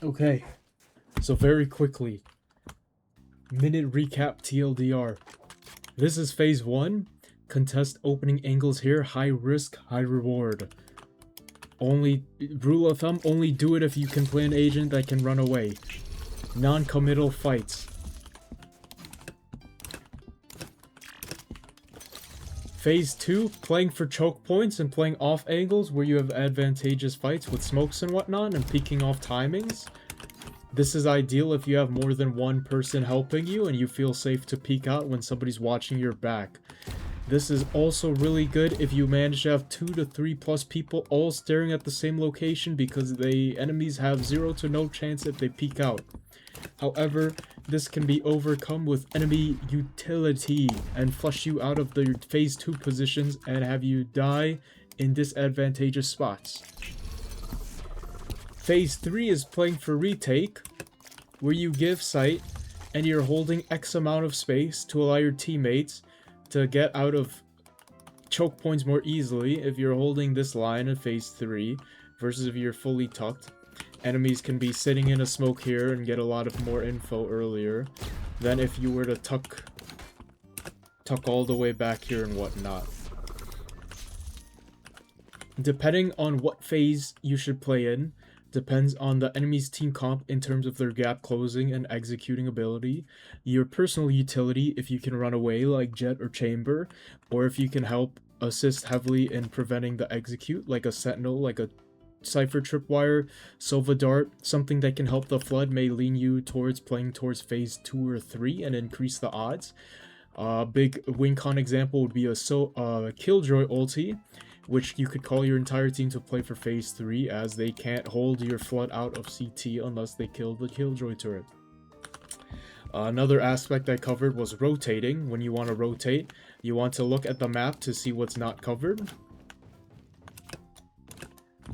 Okay, so very quickly, minute recap TLDR. This is phase 1. Contest opening angles here, high risk, high reward. Only rule of thumb, only do it if you can play an agent that can run away. Non-committal fights. Phase 2, playing for choke points and playing off angles where you have advantageous fights with smokes and whatnot and peeking off timings. This is ideal if you have more than one person helping you and you feel safe to peek out when somebody's watching your back. This is also really good if you manage to have 2 to 3 plus people all staring at the same location because the enemies have 0 to no chance if they peek out. However, this can be overcome with enemy utility and flush you out of the phase 2 positions and have you die in disadvantageous spots. Phase 3 is playing for retake, where you give sight and you're holding X amount of space to allow your teammates to get out of choke points more easily if you're holding this line in phase 3 versus if you're fully tucked. Enemies can be sitting in a smoke here and get a lot of more info earlier than if you were to tuck all the way back here and whatnot. Depending on what phase you should play in, depends on the enemy's team comp in terms of their gap closing and executing ability, your personal utility if you can run away like Jet or Chamber, or if you can help assist heavily in preventing the execute like a Sentinel, like a Cypher Tripwire, Sova Dart, something that can help the Flood may lean you towards playing towards phase 2 or 3 and increase the odds. Big win-con example would be a Killjoy ulti, which you could call your entire team to play for phase 3 as they can't hold your Flood out of CT unless they kill the Killjoy turret. Another aspect I covered was rotating. When you want to rotate, you want to look at the map to see what's not covered.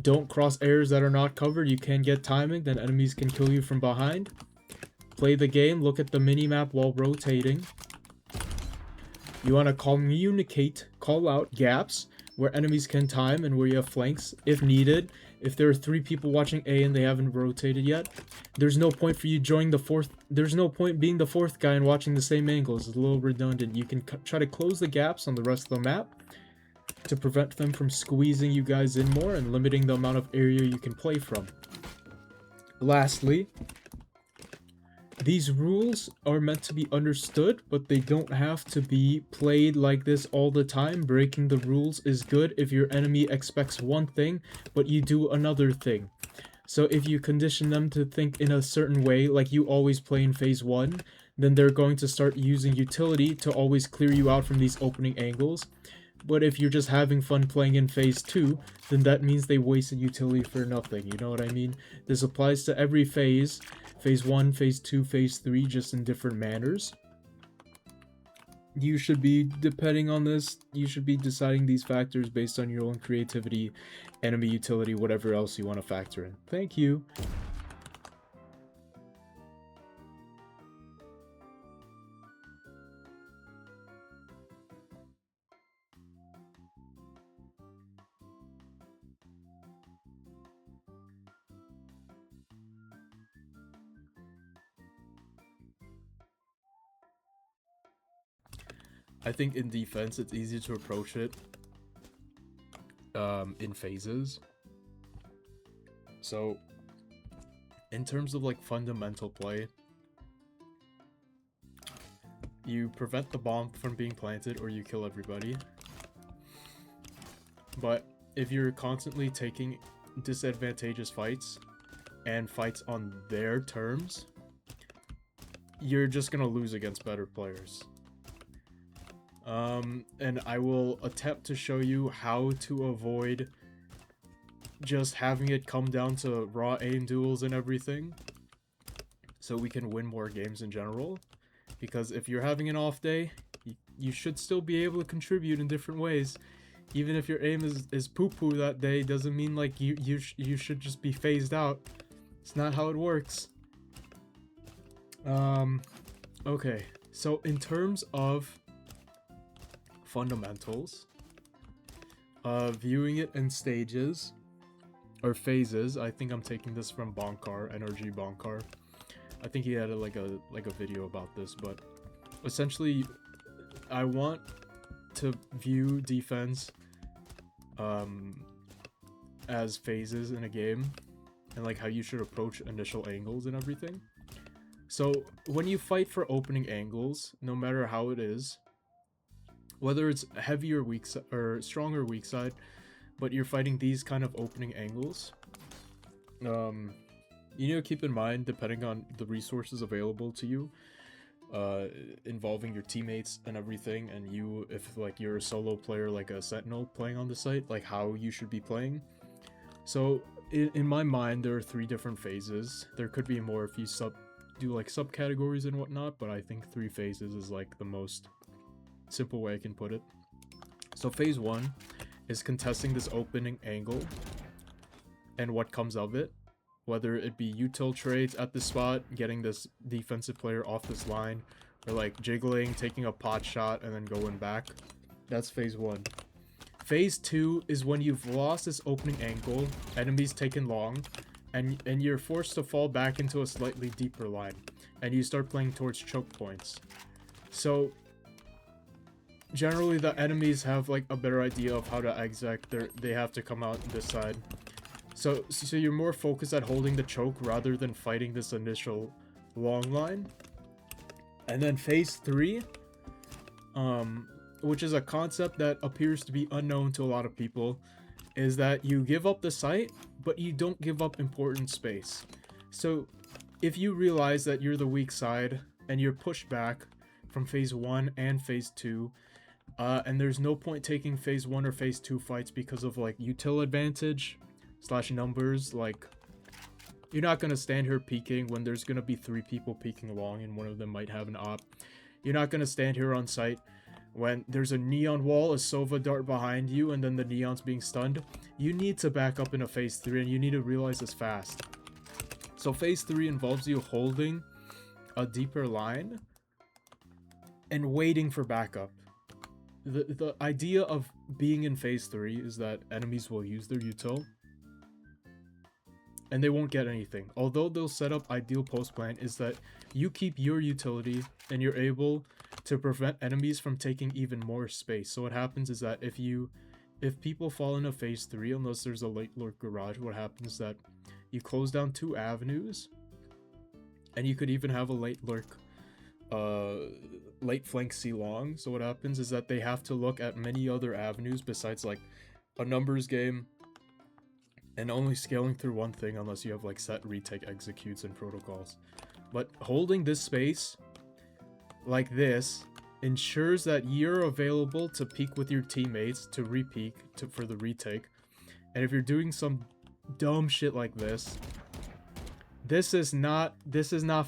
Don't cross areas that are not covered. You can get timing, then enemies can kill you from behind. Play the game, look at the minimap while rotating. You want to communicate, call out gaps where enemies can time and where you have flanks if needed. If there are 3 people watching A and they haven't rotated yet, there's no point for you joining the 4th. There's no point being the 4th guy and watching the same angles. It's a little redundant. You can try to close the gaps on the rest of the map to prevent them from squeezing you guys in more and limiting the amount of area you can play from. Lastly, these rules are meant to be understood, but they don't have to be played like this all the time. Breaking the rules is good if your enemy expects one thing, but you do another thing. So if you condition them to think in a certain way, like you always play in phase 1, then they're going to start using utility to always clear you out from these opening angles. But if you're just having fun playing in phase 2, then that means they wasted utility for nothing, you know what I mean? This applies to every phase. Phase 1, phase 2, phase 3, just in different manners. You should be, depending on this, you should be deciding these factors based on your own creativity, enemy utility, whatever else you want to factor in. Thank you. I think in defense, it's easy to approach it in phases. So, in terms of like fundamental play, you prevent the bomb from being planted or you kill everybody. But if you're constantly taking disadvantageous fights and fights on their terms, you're just gonna lose against better players. And I will attempt to show you how to avoid just having it come down to raw aim duels and everything, so we can win more games in general. Because if you're having an off day, you should still be able to contribute in different ways. Even if your aim is poo-poo that day, doesn't mean like you should just be phased out. It's not how it works. Okay, so in terms of fundamentals, viewing it in stages, or phases. I think I'm taking this from Bonkar, NRG Bonkar. I think he had like a video about this, but essentially, I want to view defense as phases in a game, and like how you should approach initial angles and everything. So when you fight for opening angles, no matter how it is, whether it's heavy or weak or strong or weak side, but you're fighting these kind of opening angles, you need to keep in mind, depending on the resources available to you, involving your teammates and everything, and you, if like you're a solo player like a sentinel playing on the site, like how you should be playing. So in my mind, there are 3 different phases. There could be more if you do like subcategories and whatnot, but I think 3 phases is like the most simple way I can put it. So phase 1 is contesting this opening angle and what comes of it, whether it be util trades at this spot, getting this defensive player off this line, or like jiggling, taking a pot shot, and then going back. That's phase 1. Phase 2 is when you've lost this opening angle, enemies taken long, and you're forced to fall back into a slightly deeper line, and you start playing towards choke points. So generally the enemies have like a better idea of how to exec. They have to come out this side. So you're more focused at holding the choke rather than fighting this initial long line. And then phase 3, which is a concept that appears to be unknown to a lot of people, is that you give up the site, but you don't give up important space. So if you realize that you're the weak side and you're pushed back from phase 1 and phase 2, and there's no point taking phase 1 or phase 2 fights because of like util advantage / numbers, like you're not gonna stand here peeking when there's gonna be 3 people peeking along and one of them might have an op. You're not gonna stand here on site when there's a neon wall, a Sova dart behind you, and then the neon's being stunned. You need to back up in a phase 3, and you need to realize this fast. So phase 3 involves you holding a deeper line and waiting for backup. The idea of being in phase 3 is that enemies will use their util and they won't get anything. Although they'll set up ideal post plan, is that you keep your utility and you're able to prevent enemies from taking even more space. So what happens is that if people fall into phase 3, unless there's a late lurk garage, what happens is that you close down 2 avenues, and you could even have a late lurk late flank C long. So what happens is that they have to look at many other avenues besides like a numbers game, and only scaling through one thing unless you have like set retake executes and protocols. But holding this space like this ensures that you're available to peek with your teammates to re-peek for the retake. And if you're doing some dumb shit like this, this is not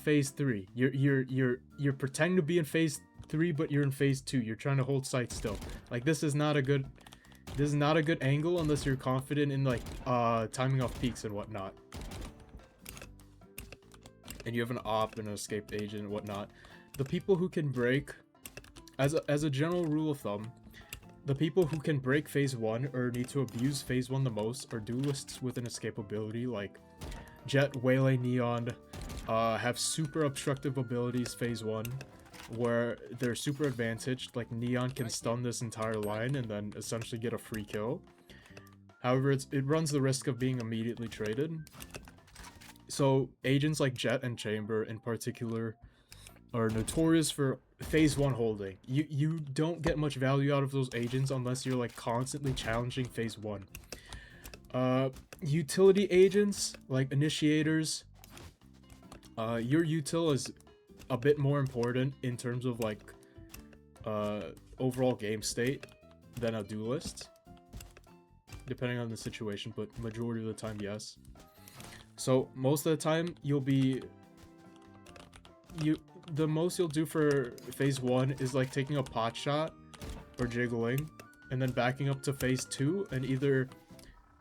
phase 3. You're pretending to be in phase 3, but you're in phase 2. You're trying to hold sight still. Like this is not a good angle unless you're confident in like timing off peaks and whatnot. And you have an op and an escaped agent and whatnot. The people who can break, as a general rule of thumb, the people who can break phase 1 or need to abuse phase 1 the most are duelists with an escapability, like Jet, Waylay, Neon, have super obstructive abilities phase 1, where they're super advantaged. Like Neon can stun this entire line and then essentially get a free kill. However, it runs the risk of being immediately traded. So agents like Jet and Chamber in particular are notorious for phase 1 holding. You don't get much value out of those agents unless you're like constantly challenging phase 1. Utility agents like initiators, your util is a bit more important in terms of like overall game state than a duelist, depending on the situation, but majority of the time, yes. So most of the time the most you'll do for phase 1 is like taking a pot shot or jiggling and then backing up to phase 2 and either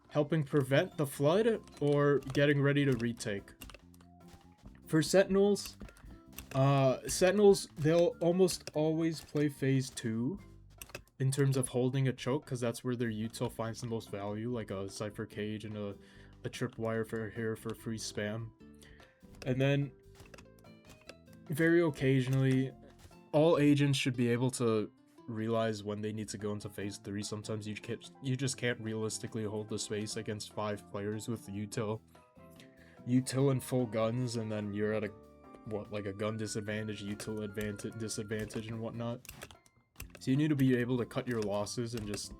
helping prevent the flood or getting ready to retake. For Sentinels, they'll almost always play phase 2 in terms of holding a choke, because that's where their util finds the most value, like a Cypher Cage and a a tripwire for here for free spam. And then, very occasionally, all agents should be able to realize when they need to go into phase 3. Sometimes you just can't realistically hold the space against 5 players with util and full guns, and then you're at a like a gun disadvantage, util disadvantage, and whatnot. So you need to be able to cut your losses and just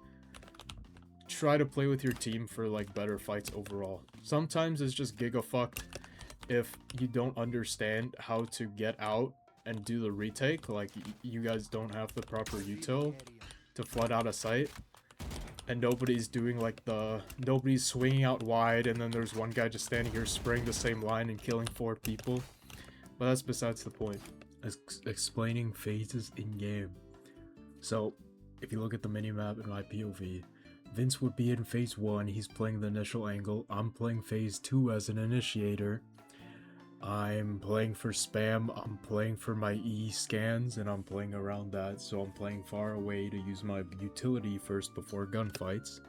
try to play with your team for like better fights overall. Sometimes it's just giga-fucked if you don't understand how to get out and do the retake. Like you guys don't have the proper util to flood out a site, and nobody's doing like nobody's swinging out wide, and then there's one guy just standing here spraying the same line and killing 4 people. But that's besides the point. Explaining phases in game. So, if you look at the minimap in my POV, Vince would be in phase 1, he's playing the initial angle, I'm playing phase 2 as an initiator, I'm playing for spam, I'm playing for my E scans, and I'm playing around that, so I'm playing far away to use my utility first before gunfights.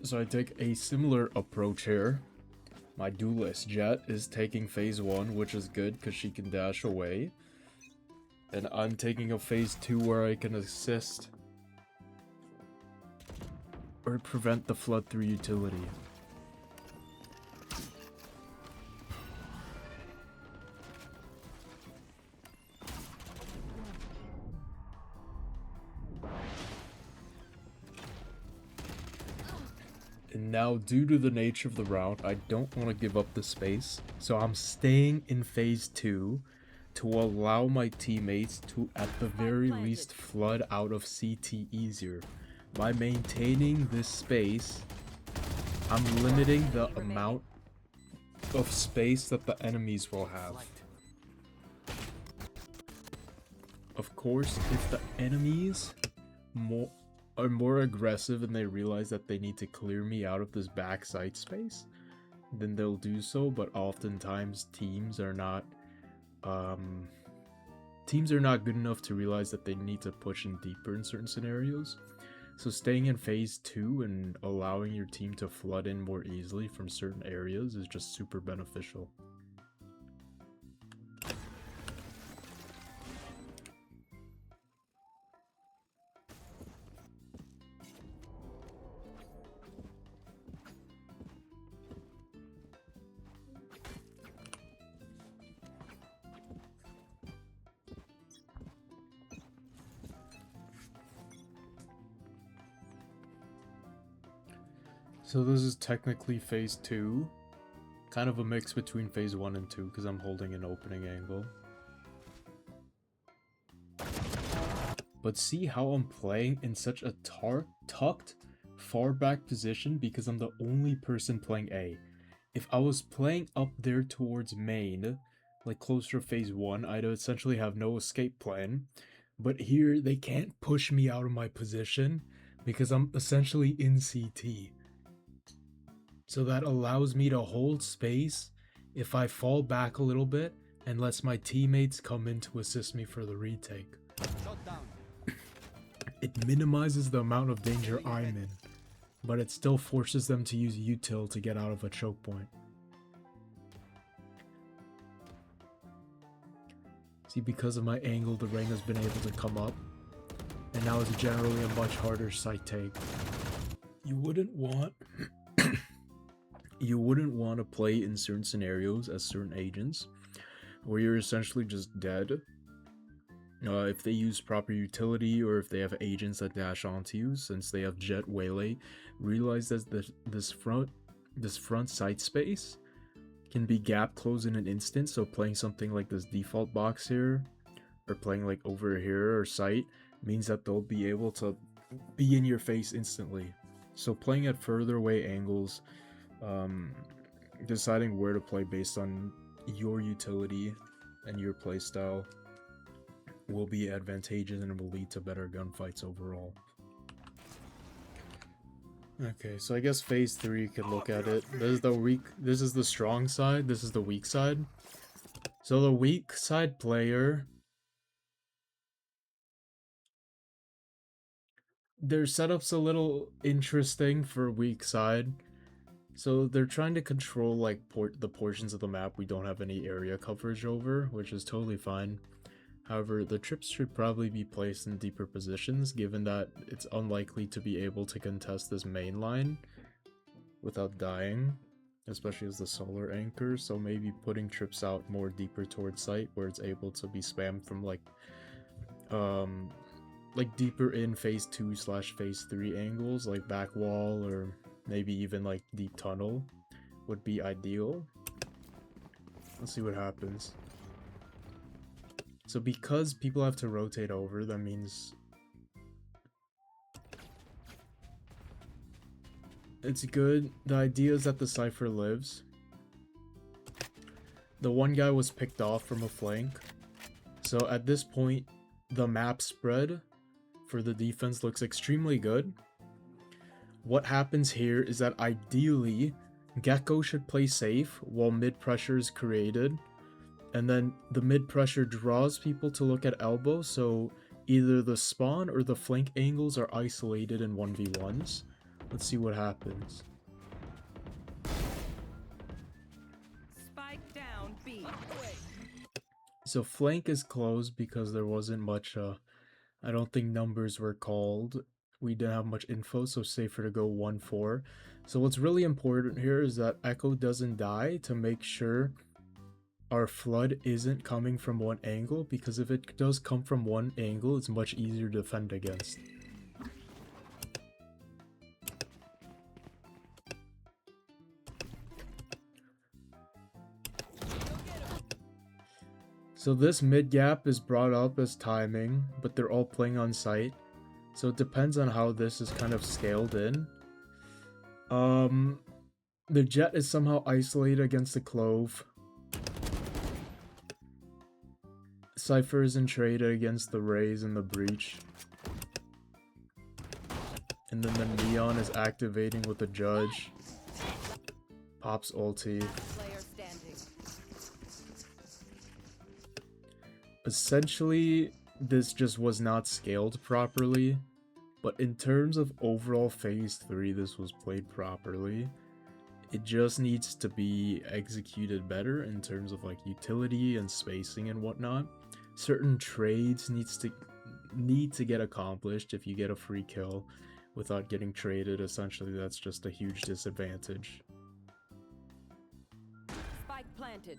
So I take a similar approach here. My duelist Jet is taking phase 1, which is good because she can dash away. And I'm taking a phase 2 where I can assist or prevent the flood through utility. And now, due to the nature of the round, I don't want to give up the space, so I'm staying in phase 2 to allow my teammates to, at the very least, flood out of CT easier. By maintaining this space, I'm limiting the amount of space that the enemies will have. Of course, if the enemies are more aggressive and they realize that they need to clear me out of this back site space, then they'll do so, but oftentimes teams are not good enough to realize that they need to push in deeper in certain scenarios. So staying in phase 2 and allowing your team to flood in more easily from certain areas is just super beneficial. So this is technically phase 2, kind of a mix between phase 1 and 2 because I'm holding an opening angle. But see how I'm playing in such a tucked, far back position because I'm the only person playing A. If I was playing up there towards main, like closer to phase 1, I'd essentially have no escape plan. But here, they can't push me out of my position because I'm essentially in CT. So that allows me to hold space if I fall back a little bit and lets my teammates come in to assist me for the retake. It minimizes the amount of danger I'm in, but it still forces them to use util to get out of a choke point. See, because of my angle, the ring has been able to come up, and now it's generally a much harder site take. You wouldn't want to play in certain scenarios as certain agents where you're essentially just dead. If they use proper utility or if they have agents that dash onto you, since they have jet waylay, realize that this front site space can be gap closed in an instant. So playing something like this default box here, or playing like over here or site, means that they'll be able to be in your face instantly. So playing at further away angles, deciding where to play based on your utility and your playstyle will be advantageous and will lead to better gunfights overall. Okay, so I guess phase 3 could look at it. This is the strong side, this is the weak side. So the weak side player, their setup's a little interesting for weak side. So they're trying to control like the portions of the map we don't have any area coverage over, which is totally fine. However, the trips should probably be placed in deeper positions, given that it's unlikely to be able to contest this main line without dying, especially as the solar anchor. So maybe putting trips out more deeper towards site where it's able to be spammed from like deeper in phase 2/phase 3 angles, like back wall or maybe even like deep tunnel would be ideal. Let's see what happens. So because people have to rotate over, that means it's good. The idea is that the Cypher lives. The one guy was picked off from a flank. So at this point, the map spread for the defense looks extremely good. What happens here is that ideally, Gecko should play safe while mid pressure is created. And then the mid pressure draws people to look at elbow, so either the spawn or the flank angles are isolated in 1v1s. Let's see what happens. Spike down B. So flank is closed because there wasn't much, I don't think numbers were called. We didn't have much info, so safer to go 1-4. So what's really important here is that Echo doesn't die to make sure our flood isn't coming from one angle, because if it does come from one angle, it's much easier to defend against. So this mid gap is brought up as timing, but they're all playing on site. So it depends on how this is kind of scaled in. The Jet is somehow isolated against the Clove. Cypher isn't traded against the Rays and the Breach. And then the Neon is activating with the Judge. Pops ulti. Essentially, this just was not scaled properly. But in terms of overall phase 3, this was played properly. It just needs to be executed better in terms of like utility and spacing and whatnot. Certain trades need to get accomplished. If you get a free kill without getting traded, essentially that's just a huge disadvantage. Spike planted.